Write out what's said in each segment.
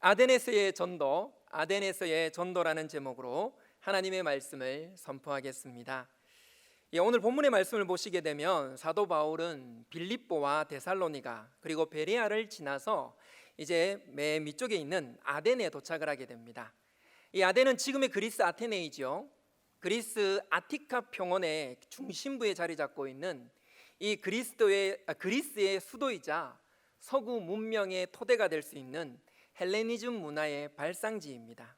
아덴에서의 전도, 아덴에서의 전도라는 제목으로 하나님의 말씀을 선포하겠습니다. 오늘 본문의 말씀을 보시게 되면 사도 바울은 빌립보와 데살로니가 그리고 베레아를 지나서 이제 맨 밑쪽에 있는 아덴에 도착을 하게 됩니다. 이 아덴은 지금의 그리스 아테네이죠. 그리스 아티카 평원의 중심부에 자리 잡고 있는 이 그리스의 수도이자 서구 문명의 토대가 될 수 있는 헬레니즘 문화의 발상지입니다.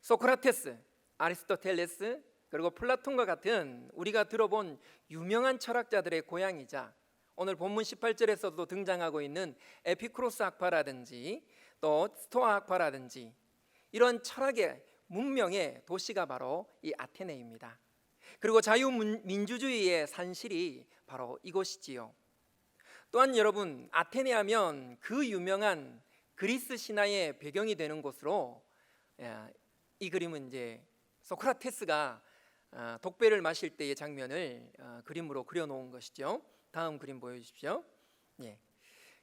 소크라테스, 아리스토텔레스 그리고 플라톤과 같은 우리가 들어본 유명한 철학자들의 고향이자 오늘 본문 18절에서도 등장하고 있는 에피쿠로스 학파라든지 또 스토아 학파라든지 이런 철학의 문명의 도시가 바로 이 아테네입니다. 그리고 자유민주주의의 산실이 바로 이곳이지요. 또한 여러분, 아테네 하면 그 유명한 그리스 신화의 배경이 되는 곳으로 이 그림은 이제 소크라테스가 독배를 마실 때의 장면을 그림으로 그려놓은 것이죠. 다음 그림 보여주십시오.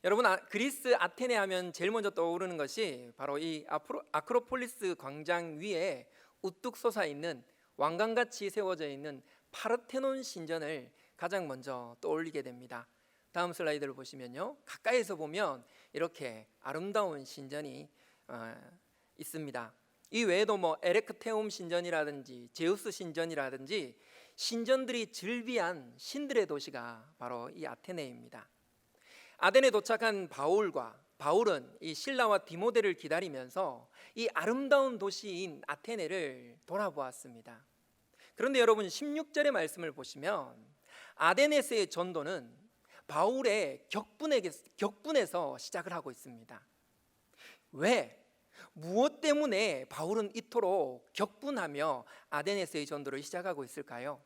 여러분, 그리스 아테네 하면 제일 먼저 떠오르는 것이 바로 이 아크로폴리스 광장 위에 우뚝 솟아 있는 왕관같이 세워져 있는 파르테논 신전을 가장 먼저 떠올리게 됩니다. 다음 슬라이드를 보시면요, 가까이서 보면 이렇게 아름다운 신전이 있습니다. 이 외에도 에레크테움 신전이라든지 제우스 신전이라든지 신전들이 즐비한 신들의 도시가 바로 이 아테네입니다. 아덴에 도착한 바울은 이 실라와 디모데를 기다리면서 이 아름다운 도시인 아테네를 돌아보았습니다. 그런데 여러분, 16절의 말씀을 보시면 아덴에서의 전도는 바울의 격분에서 시작을 하고 있습니다. 왜? 무엇 때문에 바울은 이토록 격분하며 아덴에서의 전도를 시작하고 있을까요?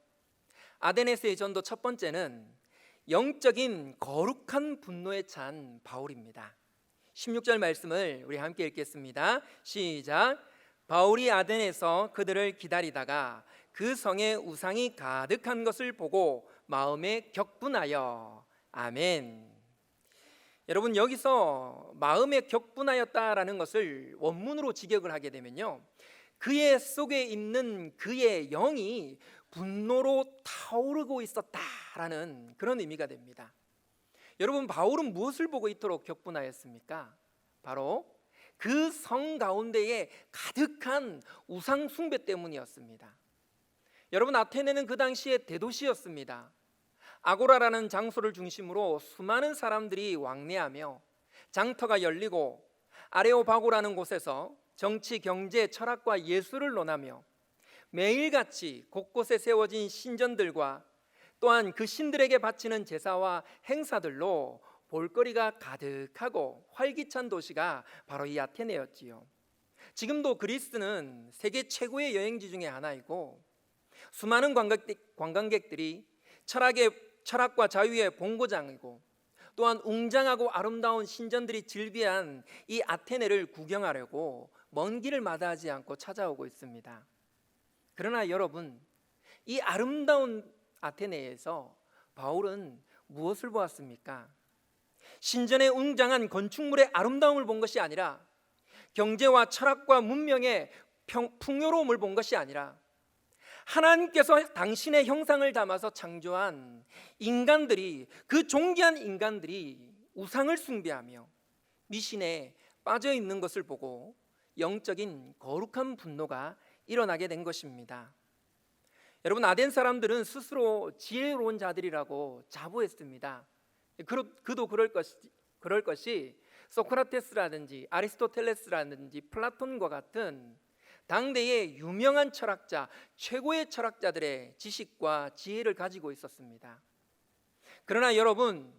아덴에서의 전도 첫 번째는 영적인 거룩한 분노에 찬 바울입니다. 16절 말씀을 우리 함께 읽겠습니다. 시작. 바울이 아덴에서 그들을 기다리다가 그 성에 우상이 가득한 것을 보고 마음에 격분하여. 아멘. 여러분, 여기서 마음에 격분하였다라는 것을 원문으로 직역을 하게 되면요, 그의 속에 있는 그의 영이 분노로 타오르고 있었다라는 그런 의미가 됩니다. 여러분, 바울은 무엇을 보고 이토록 격분하였습니까? 바로 그 성 가운데에 가득한 우상 숭배 때문이었습니다. 여러분, 아테네는 그 당시에 대도시였습니다. 아고라라는 장소를 중심으로 수많은 사람들이 왕래하며 장터가 열리고 아레오바고라는 곳에서 정치, 경제, 철학과 예술을 논하며 매일같이 곳곳에 세워진 신전들과 또한 그 신들에게 바치는 제사와 행사들로 볼거리가 가득하고 활기찬 도시가 바로 이 아테네였지요. 지금도 그리스는 세계 최고의 여행지 중에 하나이고 수많은 관광객들이 철학과 자유의 본고장이고 또한 웅장하고 아름다운 신전들이 즐비한 이 아테네를 구경하려고 먼 길을 마다하지 않고 찾아오고 있습니다. 그러나 여러분, 이 아름다운 아테네에서 바울은 무엇을 보았습니까? 신전의 웅장한 건축물의 아름다움을 본 것이 아니라 경제와 철학과 문명의 풍요로움을 본 것이 아니라 하나님께서 당신의 형상을 담아서 창조한 인간들이, 그 존귀한 인간들이 우상을 숭배하며 미신에 빠져 있는 것을 보고 영적인 거룩한 분노가 일어나게 된 것입니다. 여러분, 아덴 사람들은 스스로 지혜로운 자들이라고 자부했습니다. 그도 그럴 것이 소크라테스라든지 아리스토텔레스라든지 플라톤과 같은 당대의 유명한 철학자, 최고의 철학자들의 지식과 지혜를 가지고 있었습니다. 그러나 여러분,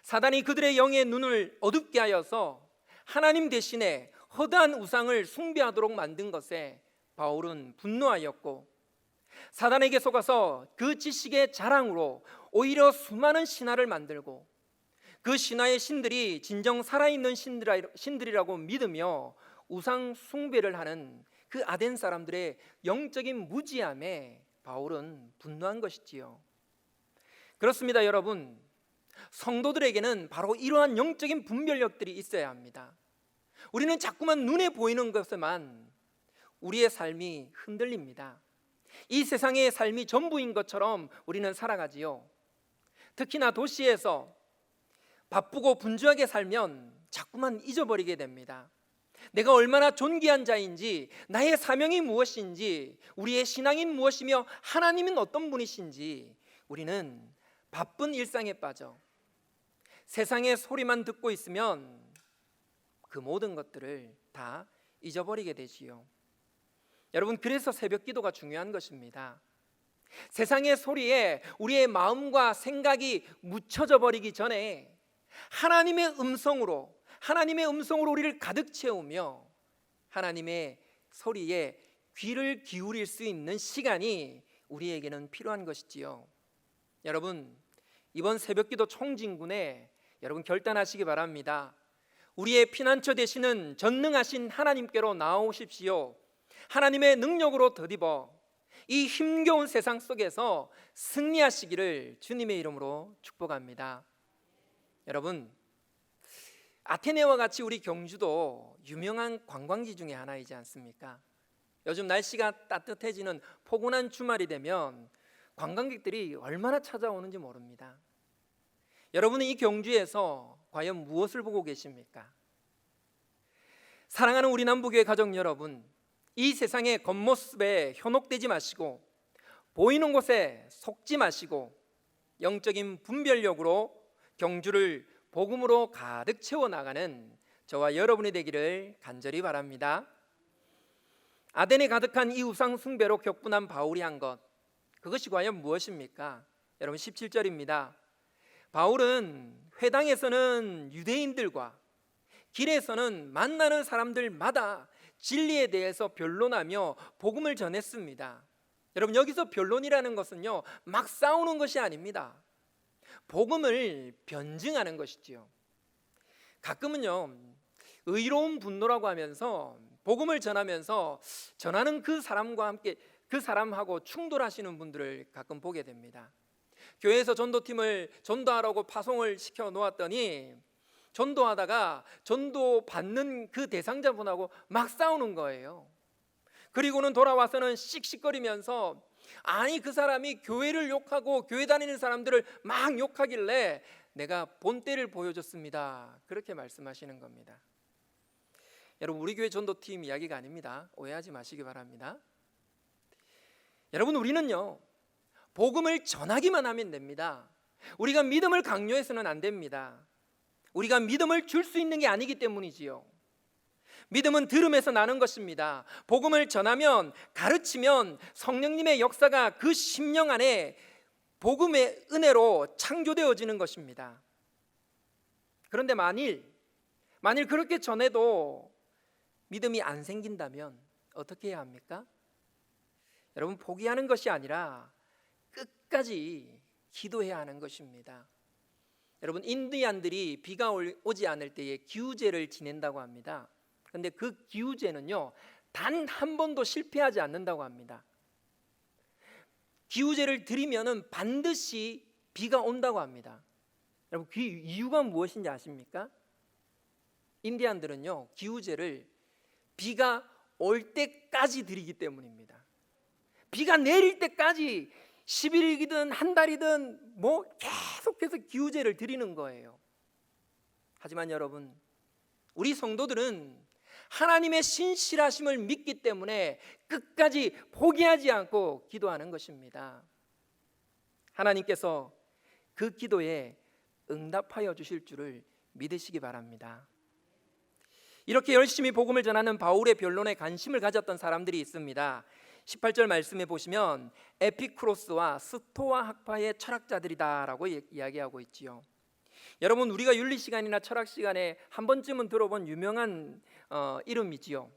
사단이 그들의 영의 눈을 어둡게 하여서 하나님 대신에 허다한 우상을 숭배하도록 만든 것에 바울은 분노하였고, 사단에게 속아서 그 지식의 자랑으로 오히려 수많은 신화를 만들고 그 신화의 신들이 진정 살아있는 신들이라고 믿으며 우상 숭배를 하는 그 아덴 사람들의 영적인 무지함에 바울은 분노한 것이지요. 그렇습니다. 여러분, 성도들에게는 바로 이러한 영적인 분별력들이 있어야 합니다. 우리는 자꾸만 눈에 보이는 것에만 우리의 삶이 흔들립니다. 이 세상의 삶이 전부인 것처럼 우리는 살아가지요. 특히나 도시에서 바쁘고 분주하게 살면 자꾸만 잊어버리게 됩니다. 내가 얼마나 존귀한 자인지, 나의 사명이 무엇인지, 우리의 신앙인 무엇이며 하나님은 어떤 분이신지 우리는 바쁜 일상에 빠져 세상의 소리만 듣고 있으면 그 모든 것들을 다 잊어버리게 되지요. 여러분, 그래서 새벽 기도가 중요한 것입니다. 세상의 소리에 우리의 마음과 생각이 묻혀져 버리기 전에 하나님의 음성으로 우리를 가득 채우며 하나님의 소리에 귀를 기울일 수 있는 시간이 우리에게는 필요한 것이지요. 여러분, 이번 새벽기도 총진군에 여러분 결단하시기 바랍니다. 우리의 피난처 되시는 전능하신 하나님께로 나아오십시오. 하나님의 능력으로 덧입어 이 힘겨운 세상 속에서 승리하시기를 주님의 이름으로 축복합니다. 여러분, 아테네와 같이 우리 경주도 유명한 관광지 중에 하나이지 않습니까? 요즘 날씨가 따뜻해지는 포근한 주말이 되면 관광객들이 얼마나 찾아오는지 모릅니다. 여러분은 이 경주에서 과연 무엇을 보고 계십니까? 사랑하는 우리 남부교회 가족 여러분, 이 세상의 겉모습에 현혹되지 마시고 보이는 곳에 속지 마시고 영적인 분별력으로 경주를 복음으로 가득 채워나가는 저와 여러분이 되기를 간절히 바랍니다. 아덴에 가득한 이 우상 숭배로 격분한 바울이 한 것, 그것이 과연 무엇입니까? 여러분, 17절입니다. 바울은 회당에서는 유대인들과 길에서는 만나는 사람들마다 진리에 대해서 변론하며 복음을 전했습니다. 여러분, 여기서 변론이라는 것은요, 막 싸우는 것이 아닙니다. 복음을 변증하는 것이지요. 가끔은요, 의로운 분노라고 하면서 복음을 전하면서 전하는 그 사람과 함께 그 사람하고 충돌하시는 분들을 가끔 보게 됩니다. 교회에서 전도팀을 전도하라고 파송을 시켜 놓았더니 전도하다가 전도 받는 그 대상자분하고 막 싸우는 거예요. 그리고는 돌아와서는 씩씩거리면서 아니, 그 사람이 교회를 욕하고 교회 다니는 사람들을 막 욕하길래 내가 본때를 보여줬습니다. 그렇게 말씀하시는 겁니다. 여러분, 우리 교회 전도팀 이야기가 아닙니다. 오해하지 마시기 바랍니다. 여러분, 우리는요, 복음을 전하기만 하면 됩니다. 우리가 믿음을 강요해서는 안 됩니다. 우리가 믿음을 줄 수 있는 게 아니기 때문이지요. 믿음은 들음에서 나는 것입니다. 복음을 전하면, 가르치면 성령님의 역사가 그 심령 안에 복음의 은혜로 창조되어지는 것입니다. 그런데 만일 그렇게 전해도 믿음이 안 생긴다면 어떻게 해야 합니까? 여러분, 포기하는 것이 아니라 끝까지 기도해야 하는 것입니다. 여러분, 인디안들이 비가 오지 않을 때에 기우제를 지낸다고 합니다. 그런데 그 기우제는요, 단 한 번도 실패하지 않는다고 합니다. 기우제를 드리면은 반드시 비가 온다고 합니다. 여러분, 그 이유가 무엇인지 아십니까? 인디안들은요, 기우제를 비가 올 때까지 드리기 때문입니다. 비가 내릴 때까지 10일이든 한 달이든 뭐 계속해서 기우제를 드리는 거예요. 하지만 여러분, 우리 성도들은 하나님의 신실하심을 믿기 때문에 끝까지 포기하지 않고 기도하는 것입니다. 하나님께서 그 기도에 응답하여 주실 줄을 믿으시기 바랍니다. 이렇게 열심히 복음을 전하는 바울의 변론에 관심을 가졌던 사람들이 있습니다. 18절 말씀에 보시면 에피쿠로스와 스토아 학파의 철학자들이다라고 이야기하고 있지요. 여러분, 우리가 윤리 시간이나 철학 시간에 한 번쯤은 들어본 유명한 이름이지요.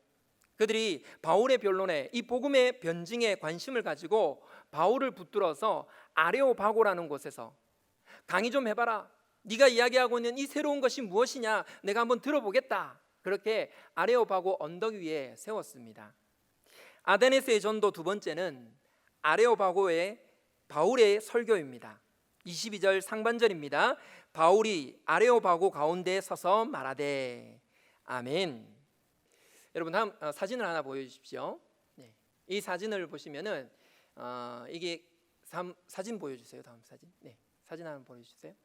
그들이 바울의 변론에, 이 복음의 변증에 관심을 가지고 바울을 붙들어서 아레오바고라는 곳에서 강의 좀 해봐라, 네가 이야기하고 있는 이 새로운 것이 무엇이냐, 내가 한번 들어보겠다. 그렇게 아레오바고 언덕 위에 세웠습니다. 아데네스의 전도 두 번째는 아레오바고의 바울의 설교입니다. 22절 상반절입니다. 바울이 아레오바고 가운데 서서 말하되, 아멘. 여러분 다음 사진을 하나 보여주십시오. 네. 이 사진을 보시면은 이게 사진 보여주세요. 다음 사진. 네, 사진 하나 보여주세요.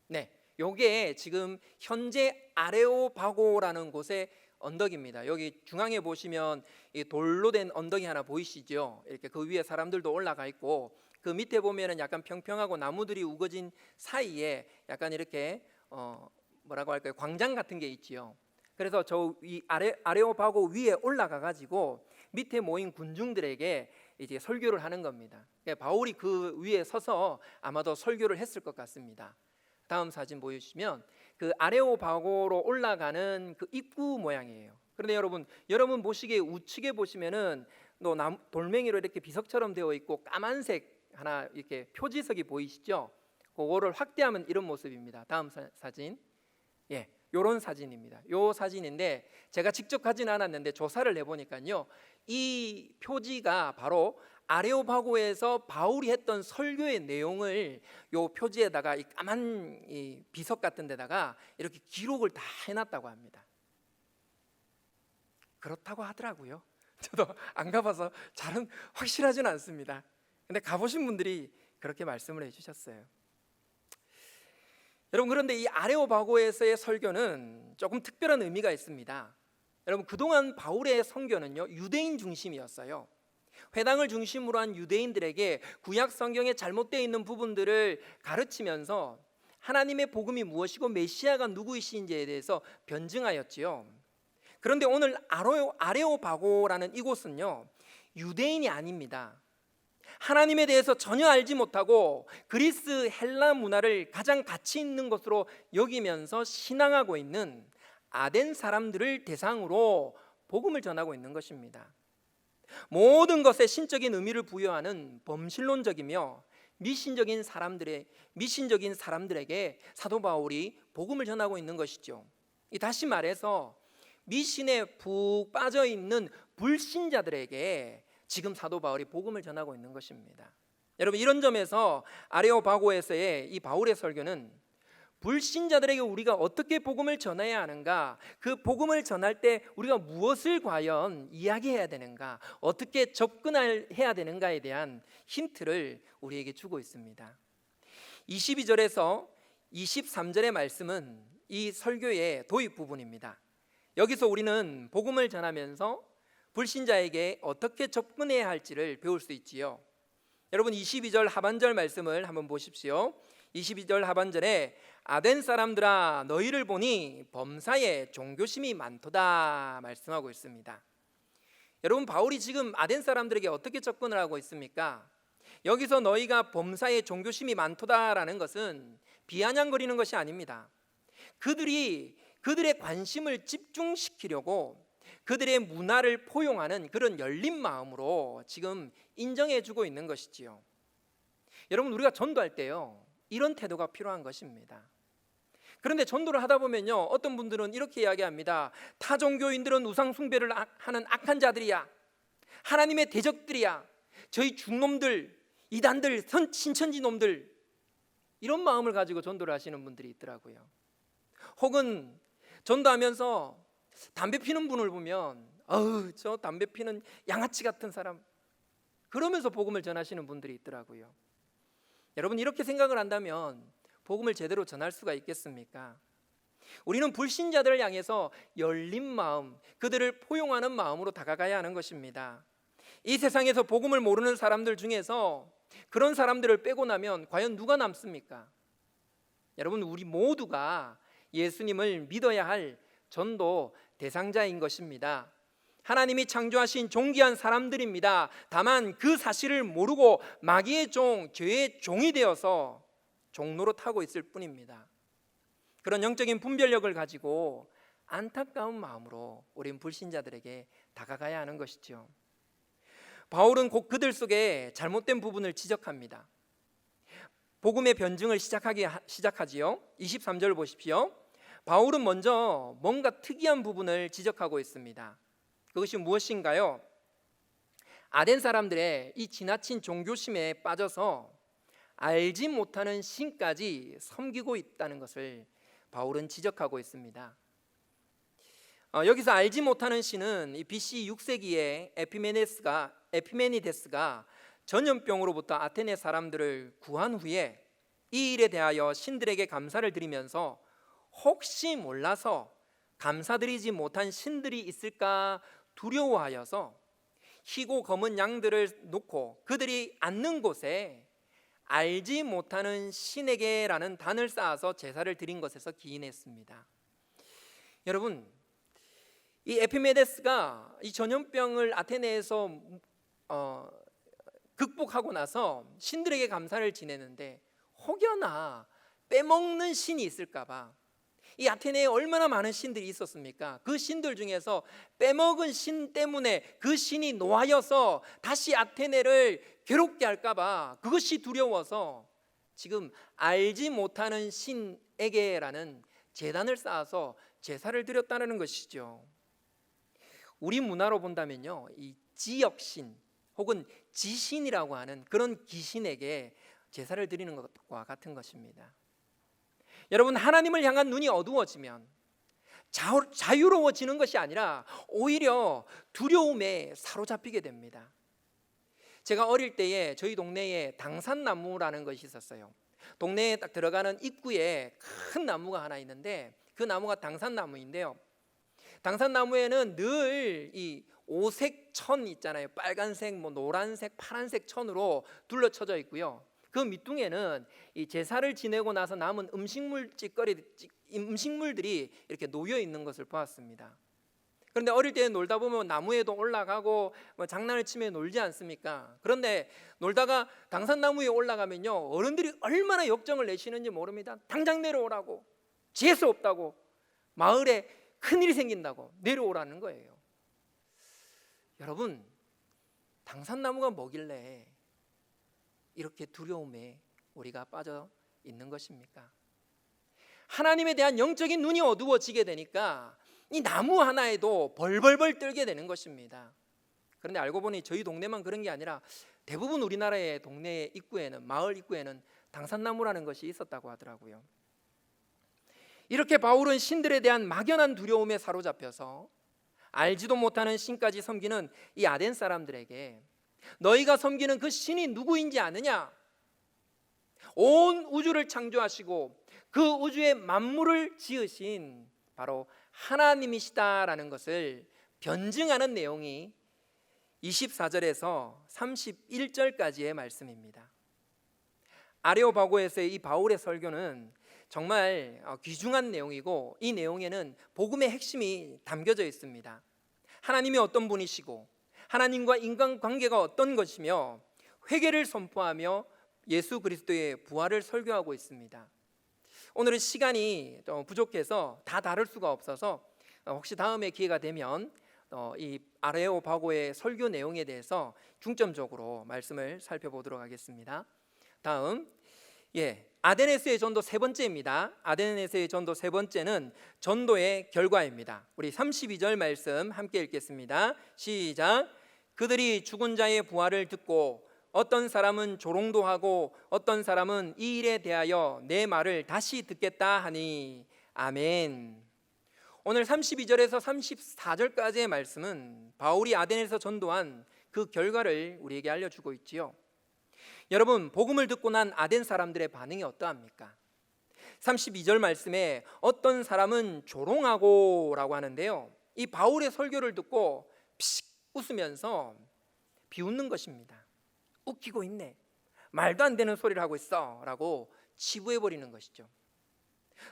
네, 요게 지금 현재 아레오바고라는 곳의 언덕입니다. 여기 중앙에 보시면 이 돌로 된 언덕이 하나 보이시죠? 이렇게 그 위에 사람들도 올라가 있고 그 밑에 보면은 약간 평평하고 나무들이 우거진 사이에 약간 이렇게 뭐라고 할까요? 광장 같은 게 있지요. 그래서 저 이 아레오바고 위에 올라가 가지고 밑에 모인 군중들에게 이제 설교를 하는 겁니다. 바울이 그 위에 서서 아마도 설교를 했을 것 같습니다. 다음 사진 보여주시면 그 아레오바고로 올라가는 그 입구 모양이에요. 그런데 여러분 보시기에 우측에 보시면은 또 돌멩이로 이렇게 비석처럼 되어 있고 까만색 하나 이렇게 표지석이 보이시죠? 그거를 확대하면 이런 모습입니다. 다음 사진. 예, 요런 사진입니다. 요 사진인데 제가 직접 가진 않았는데 조사를 해보니까요, 이 표지가 바로 아레오바고에서 바울이 했던 설교의 내용을 요 표지에다가 이 까만 이 비석 같은 데다가 이렇게 기록을 다 해놨다고 합니다. 그렇다고 하더라고요. 저도 안 가봐서 잘은 확실하진 않습니다. 근데 가보신 분들이 그렇게 말씀을 해주셨어요. 여러분, 그런데 이 아레오바고에서의 설교는 조금 특별한 의미가 있습니다. 여러분, 그동안 바울의 선교는요, 유대인 중심이었어요. 회당을 중심으로 한 유대인들에게 구약 성경에 잘못되어 있는 부분들을 가르치면서 하나님의 복음이 무엇이고 메시아가 누구이신지에 대해서 변증하였지요. 그런데 오늘 아레오바고라는 이곳은요, 유대인이 아닙니다. 하나님에 대해서 전혀 알지 못하고 그리스 헬라 문화를 가장 가치 있는 것으로 여기면서 신앙하고 있는 아덴 사람들을 대상으로 복음을 전하고 있는 것입니다. 모든 것에 신적인 의미를 부여하는 범신론적이며 미신적인 사람들에게 사도 바울이 복음을 전하고 있는 것이죠. 다시 말해서 미신에 푹 빠져 있는 불신자들에게 지금 사도 바울이 복음을 전하고 있는 것입니다. 여러분, 이런 점에서 아레오바고에서의 이 바울의 설교는 불신자들에게 우리가 어떻게 복음을 전해야 하는가, 그 복음을 전할 때 우리가 무엇을 과연 이야기해야 되는가, 어떻게 접근해야 되는가에 대한 힌트를 우리에게 주고 있습니다. 22절에서 23절의 말씀은 이 설교의 도입 부분입니다. 여기서 우리는 복음을 전하면서 불신자에게 어떻게 접근해야 할지를 배울 수 있지요. 여러분, 22절 하반절 말씀을 한번 보십시오. 22절 하반절에 아덴 사람들아 너희를 보니 범사에 종교심이 많도다 말씀하고 있습니다. 여러분, 바울이 지금 아덴 사람들에게 어떻게 접근을 하고 있습니까? 여기서 너희가 범사에 종교심이 많도다라는 것은 비아냥거리는 것이 아닙니다. 그들의 관심을 집중시키려고 그들의 문화를 포용하는 그런 열린 마음으로 지금 인정해주고 있는 것이지요. 여러분, 우리가 전도할 때요, 이런 태도가 필요한 것입니다. 그런데 전도를 하다 보면요, 어떤 분들은 이렇게 이야기합니다. 타 종교인들은 우상 숭배를 하는 악한 자들이야, 하나님의 대적들이야, 저희 중놈들, 이단들, 신천지 놈들, 이런 마음을 가지고 전도를 하시는 분들이 있더라고요. 혹은 전도하면서 담배 피는 분을 보면 저 담배 피는 양아치 같은 사람, 그러면서 복음을 전하시는 분들이 있더라고요. 여러분, 이렇게 생각을 한다면 복음을 제대로 전할 수가 있겠습니까? 우리는 불신자들을 향해서 열린 마음, 그들을 포용하는 마음으로 다가가야 하는 것입니다. 이 세상에서 복음을 모르는 사람들 중에서 그런 사람들을 빼고 나면 과연 누가 남습니까? 여러분, 우리 모두가 예수님을 믿어야 할 전도 대상자인 것입니다. 하나님이 창조하신 존귀한 사람들입니다. 다만 그 사실을 모르고 마귀의 종, 죄의 종이 되어서 종로로 타고 있을 뿐입니다. 그런 영적인 분별력을 가지고 안타까운 마음으로 우린 불신자들에게 다가가야 하는 것이죠. 바울은 곧 그들 속에 잘못된 부분을 지적합니다. 복음의 변증을 시작하지요. 23절 보십시오. 바울은 먼저 뭔가 특이한 부분을 지적하고 있습니다. 그것이 무엇인가요? 아덴 사람들의 이 지나친 종교심에 빠져서 알지 못하는 신까지 섬기고 있다는 것을 바울은 지적하고 있습니다. 여기서 알지 못하는 신은 이 BC 6세기에 에피메니데스가 전염병으로부터 아테네 사람들을 구한 후에 이 일에 대하여 신들에게 감사를 드리면서 혹시 몰라서 감사드리지 못한 신들이 있을까 두려워하여서 희고 검은 양들을 놓고 그들이 앉는 곳에 알지 못하는 신에게라는 단을 쌓아서 제사를 드린 것에서 기인했습니다. 여러분, 이 에피메데스가 이 전염병을 아테네에서 극복하고 나서 신들에게 감사를 지내는데 혹여나 빼먹는 신이 있을까봐, 이 아테네에 얼마나 많은 신들이 있었습니까? 그 신들 중에서 빼먹은 신 때문에 그 신이 노하여서 다시 아테네를 괴롭게 할까봐 그것이 두려워서 지금 알지 못하는 신에게라는 제단을 쌓아서 제사를 드렸다는 것이죠. 우리 문화로 본다면요, 이 지역신 혹은 지신이라고 하는 그런 귀신에게 제사를 드리는 것과 같은 것입니다. 여러분, 하나님을 향한 눈이 어두워지면 자유로워지는 것이 아니라 오히려 두려움에 사로잡히게 됩니다. 제가 어릴 때에 저희 동네에 당산나무라는 것이 있었어요. 동네에 딱 들어가는 입구에 큰 나무가 하나 있는데 그 나무가 당산나무인데요, 당산나무에는 늘 이 오색 천 있잖아요. 빨간색, 노란색, 파란색 천으로 둘러쳐져 있고요. 그 밑둥에는 이 제사를 지내고 나서 남은 음식물들이 이렇게 놓여 있는 것을 보았습니다. 그런데 어릴 때 놀다 보면 나무에도 올라가고 장난을 치며 놀지 않습니까? 그런데 놀다가 당산나무에 올라가면요, 어른들이 얼마나 역정을 내시는지 모릅니다. 당장 내려오라고, 재수 없다고, 마을에 큰일이 생긴다고 내려오라는 거예요. 여러분, 당산나무가 뭐길래 이렇게 두려움에 우리가 빠져 있는 것입니까? 하나님에 대한 영적인 눈이 어두워지게 되니까 이 나무 하나에도 벌벌벌 떨게 되는 것입니다. 그런데 알고 보니 저희 동네만 그런 게 아니라 대부분 우리나라의 동네 입구에는, 마을 입구에는 당산나무라는 것이 있었다고 하더라고요. 이렇게 바울은 신들에 대한 막연한 두려움에 사로잡혀서 알지도 못하는 신까지 섬기는 이 아덴 사람들에게 너희가 섬기는 그 신이 누구인지 아느냐? 온 우주를 창조하시고 그 우주의 만물을 지으신 바로 하나님이시다라는 것을 변증하는 내용이 24절에서 31절까지의 말씀입니다. 아레오바고에서의 이 바울의 설교는 정말 귀중한 내용이고, 이 내용에는 복음의 핵심이 담겨져 있습니다. 하나님이 어떤 분이시고 하나님과 인간관계가 어떤 것이며 회개를 선포하며 예수 그리스도의 부활을 설교하고 있습니다. 오늘은 시간이 부족해서 다 다룰 수가 없어서 혹시 다음에 기회가 되면 이 아레오바고의 설교 내용에 대해서 중점적으로 말씀을 살펴보도록 하겠습니다. 다음, 아데네스의 전도 세 번째입니다. 아데네스의 전도 세 번째는 전도의 결과입니다. 우리 32절 말씀 함께 읽겠습니다. 시작. 그들이 죽은 자의 부활을 듣고 어떤 사람은 조롱도 하고 어떤 사람은 이 일에 대하여 내 말을 다시 듣겠다 하니. 아멘. 오늘 32절에서 34절까지의 말씀은 바울이 아데네에서 전도한 그 결과를 우리에게 알려주고 있지요. 여러분, 복음을 듣고 난 아덴 사람들의 반응이 어떠합니까? 32절 말씀에 어떤 사람은 조롱하고 라고 하는데요, 이 바울의 설교를 듣고 피식 웃으면서 비웃는 것입니다. 웃기고 있네, 말도 안 되는 소리를 하고 있어 라고 치부해버리는 것이죠.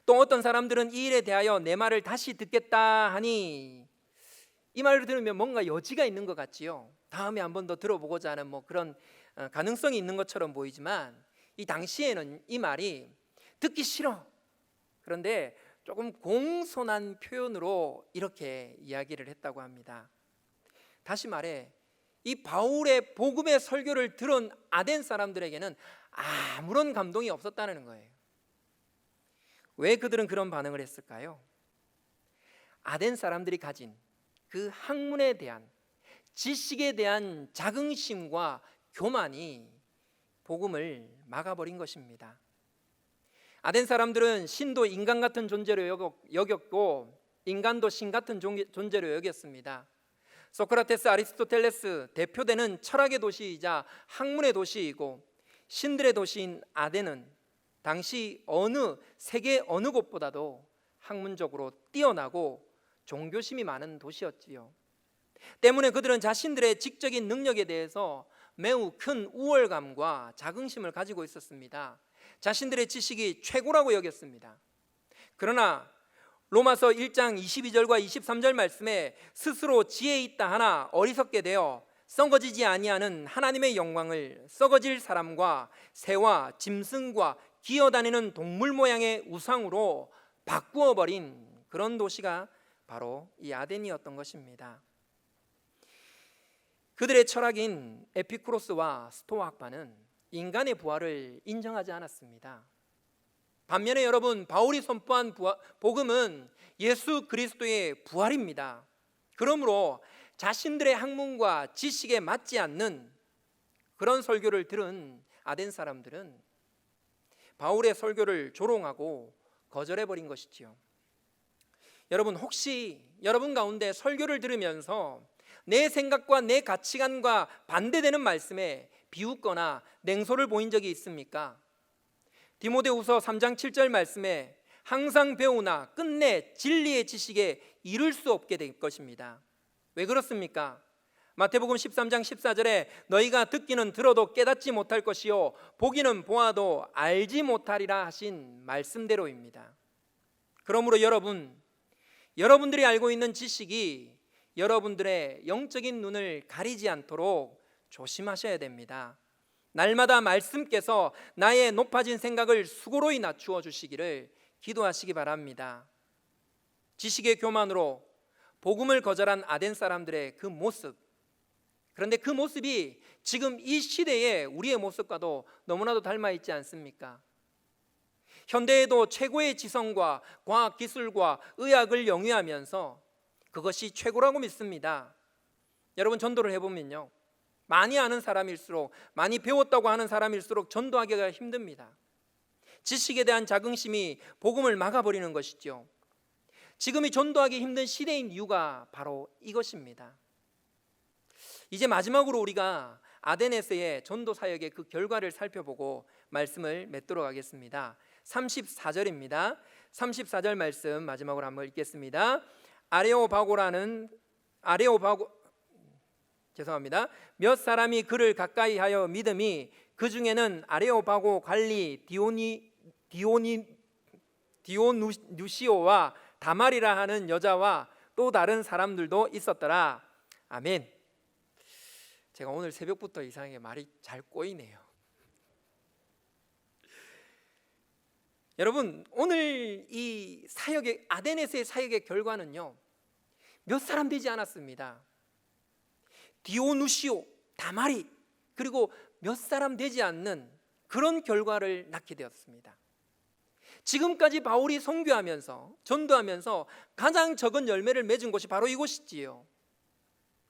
또 어떤 사람들은 이 일에 대하여 내 말을 다시 듣겠다 하니, 이 말을 들으면 뭔가 여지가 있는 것 같지요. 다음에 한 번 더 들어보고자 하는 그런 가능성이 있는 것처럼 보이지만, 이 당시에는 이 말이 듣기 싫어, 그런데 조금 공손한 표현으로 이렇게 이야기를 했다고 합니다. 다시 말해, 이 바울의 복음의 설교를 들은 아덴 사람들에게는 아무런 감동이 없었다는 거예요. 왜 그들은 그런 반응을 했을까요? 아덴 사람들이 가진 그 학문에 대한, 지식에 대한 자긍심과 교만이 복음을 막아버린 것입니다. 아덴 사람들은 신도 인간 같은 존재로 여겼고, 인간도 신 같은 존재로 여겼습니다. 소크라테스, 아리스토텔레스, 대표되는 철학의 도시이자 학문의 도시이고 신들의 도시인 아덴은 당시 세계 어느 곳보다도 학문적으로 뛰어나고 종교심이 많은 도시였지요. 때문에 그들은 자신들의 지적인 능력에 대해서 매우 큰 우월감과 자긍심을 가지고 있었습니다. 자신들의 지식이 최고라고 여겼습니다. 그러나 로마서 1장 22절과 23절 말씀에 스스로 지혜 있다 하나 어리석게 되어 썩어지지 아니하는 하나님의 영광을 썩어질 사람과 새와 짐승과 기어다니는 동물 모양의 우상으로 바꾸어 버린 그런 도시가 바로 이 아덴이었던 것입니다. 그들의 철학인 에피쿠로스와 스토아 학파는 인간의 부활을 인정하지 않았습니다. 반면에 여러분, 바울이 선포한 복음은 예수 그리스도의 부활입니다. 그러므로 자신들의 학문과 지식에 맞지 않는 그런 설교를 들은 아덴 사람들은 바울의 설교를 조롱하고 거절해버린 것이지요. 여러분, 혹시 여러분 가운데 설교를 들으면서 내 생각과 내 가치관과 반대되는 말씀에 비웃거나 냉소를 보인 적이 있습니까? 디모데후서 3장 7절 말씀에 항상 배우나 끝내 진리의 지식에 이를 수 없게 될 것입니다. 왜 그렇습니까? 마태복음 13장 14절에 너희가 듣기는 들어도 깨닫지 못할 것이요 보기는 보아도 알지 못하리라 하신 말씀대로입니다. 그러므로 여러분들이 알고 있는 지식이 여러분들의 영적인 눈을 가리지 않도록 조심하셔야 됩니다. 날마다 말씀께서 나의 높아진 생각을 수고로이 낮추어 주시기를 기도하시기 바랍니다. 지식의 교만으로 복음을 거절한 아덴 사람들의 그 모습, 그런데 그 모습이 지금 이 시대의 우리의 모습과도 너무나도 닮아 있지 않습니까? 현대에도 최고의 지성과 과학 기술과 의학을 영위하면서 그것이 최고라고 믿습니다. 여러분, 전도를 해보면요, 많이 아는 사람일수록, 많이 배웠다고 하는 사람일수록 전도하기가 힘듭니다. 지식에 대한 자긍심이 복음을 막아버리는 것이죠. 지금이 전도하기 힘든 시대인 이유가 바로 이것입니다. 이제 마지막으로 우리가 아덴에서의 전도 사역의 그 결과를 살펴보고 말씀을 맺도록 하겠습니다. 34절입니다. 34절 말씀 마지막으로 한번 읽겠습니다. 몇 사람이 그를 가까이 하여 믿음이 그 중에는 아레오바고 관리 디오누시오와 다말이라 하는 여자와 또 다른 사람들도 있었더라. 아멘. 제가 오늘 새벽부터 이상하게 말이 잘 꼬이네요. 여러분, 오늘 이 사역의 아덴에서의 사역의 결과는요, 몇 사람 되지 않았습니다. 디오누시오, 다말이, 그리고 몇 사람 되지 않는 그런 결과를 낳게 되었습니다. 지금까지 바울이 선교하면서 전도하면서 가장 적은 열매를 맺은 곳이 바로 이곳이지요.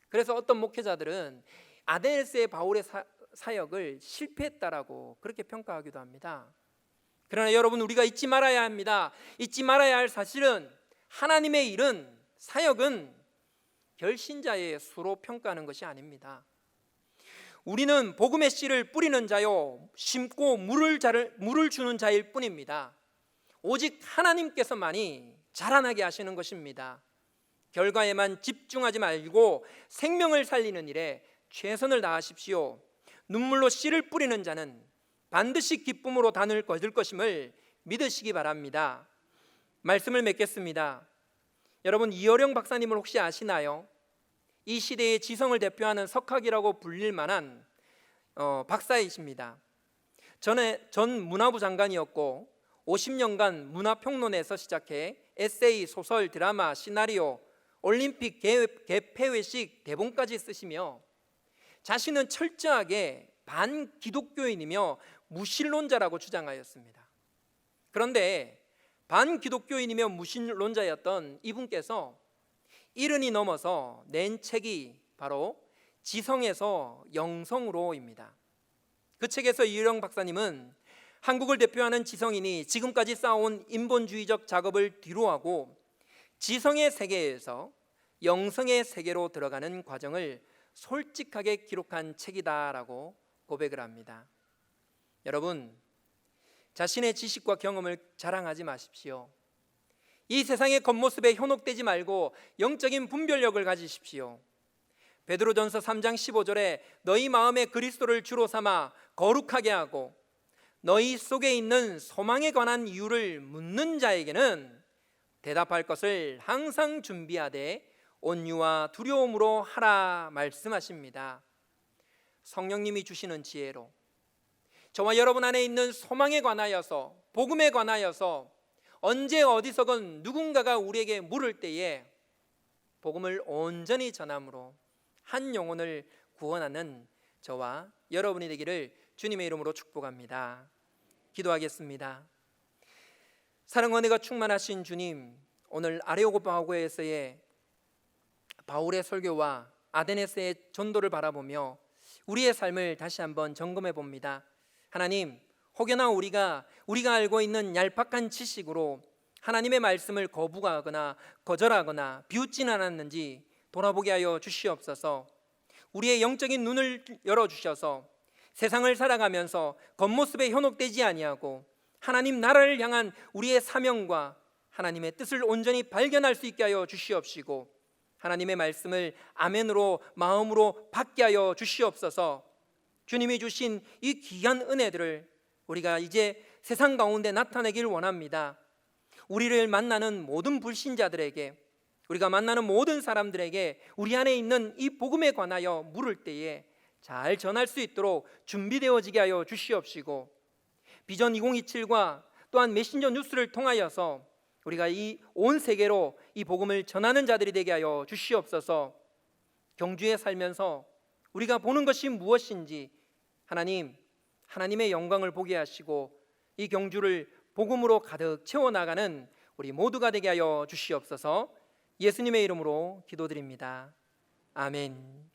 그래서 어떤 목회자들은 아덴에서의 바울의 사역을 실패했다라고 그렇게 평가하기도 합니다. 그러나 여러분, 우리가 잊지 말아야 합니다. 잊지 말아야 할 사실은 하나님의 일은, 사역은 결신자의 수로 평가하는 것이 아닙니다. 우리는 복음의 씨를 뿌리는 자요, 심고 물을 주는 자일 뿐입니다. 오직 하나님께서만이 자라나게 하시는 것입니다. 결과에만 집중하지 말고 생명을 살리는 일에 최선을 다하십시오. 눈물로 씨를 뿌리는 자는 반드시 기쁨으로 단을 거둘 것임을 믿으시기 바랍니다. 말씀을 맺겠습니다. 여러분, 이어령 박사님을 혹시 아시나요? 이 시대의 지성을 대표하는 석학이라고 불릴 만한 박사이십니다. 전 문화부 장관이었고 50년간 문화평론에서 시작해 에세이, 소설, 드라마, 시나리오, 올림픽 개폐회식 대본까지 쓰시며 자신은 철저하게 반기독교인이며 무신론자라고 주장하였습니다. 그런데 반기독교인이며 무신론자였던 이분께서 70이 넘어서 낸 책이 바로 지성에서 영성으로입니다. 그 책에서 이어령 박사님은 한국을 대표하는 지성인이 지금까지 쌓아온 인본주의적 작업을 뒤로하고 지성의 세계에서 영성의 세계로 들어가는 과정을 솔직하게 기록한 책이다라고 고백을 합니다. 여러분, 자신의 지식과 경험을 자랑하지 마십시오. 이 세상의 겉모습에 현혹되지 말고 영적인 분별력을 가지십시오. 베드로전서 3장 15절에 너희 마음에 그리스도를 주로 삼아 거룩하게 하고 너희 속에 있는 소망에 관한 이유를 묻는 자에게는 대답할 것을 항상 준비하되 온유와 두려움으로 하라 말씀하십니다. 성령님이 주시는 지혜로 저와 여러분 안에 있는 소망에 관하여서, 복음에 관하여서 언제 어디서건 누군가가 우리에게 물을 때에 복음을 온전히 전함으로 한 영혼을 구원하는 저와 여러분이 되기를 주님의 이름으로 축복합니다. 기도하겠습니다. 사랑과 은혜가 충만하신 주님, 오늘 아레오고파고에서의 바울의 설교와 아데네스의 전도를 바라보며 우리의 삶을 다시 한번 점검해 봅니다. 하나님, 혹여나 우리가 알고 있는 얄팍한 지식으로 하나님의 말씀을 거부하거나 거절하거나 비웃진 않았는지 돌아보게 하여 주시옵소서. 우리의 영적인 눈을 열어주셔서 세상을 살아가면서 겉모습에 현혹되지 아니하고 하나님 나라를 향한 우리의 사명과 하나님의 뜻을 온전히 발견할 수 있게 하여 주시옵시고 하나님의 말씀을 아멘으로 마음으로 받게 하여 주시옵소서. 주님이 주신 이 귀한 은혜들을 우리가 이제 세상 가운데 나타내길 원합니다. 우리를 만나는 모든 불신자들에게, 우리가 만나는 모든 사람들에게 우리 안에 있는 이 복음에 관하여 물을 때에 잘 전할 수 있도록 준비되어지게 하여 주시옵시고 비전 2027과 또한 메신저 뉴스를 통하여서 우리가 이 온 세계로 이 복음을 전하는 자들이 되게 하여 주시옵소서. 경주에 살면서 우리가 보는 것이 무엇인지 하나님의 영광을 보게 하시고 이 경주를 복음으로 가득 채워나가는 우리 모두가 되게 하여 주시옵소서. 예수님의 이름으로 기도드립니다. 아멘.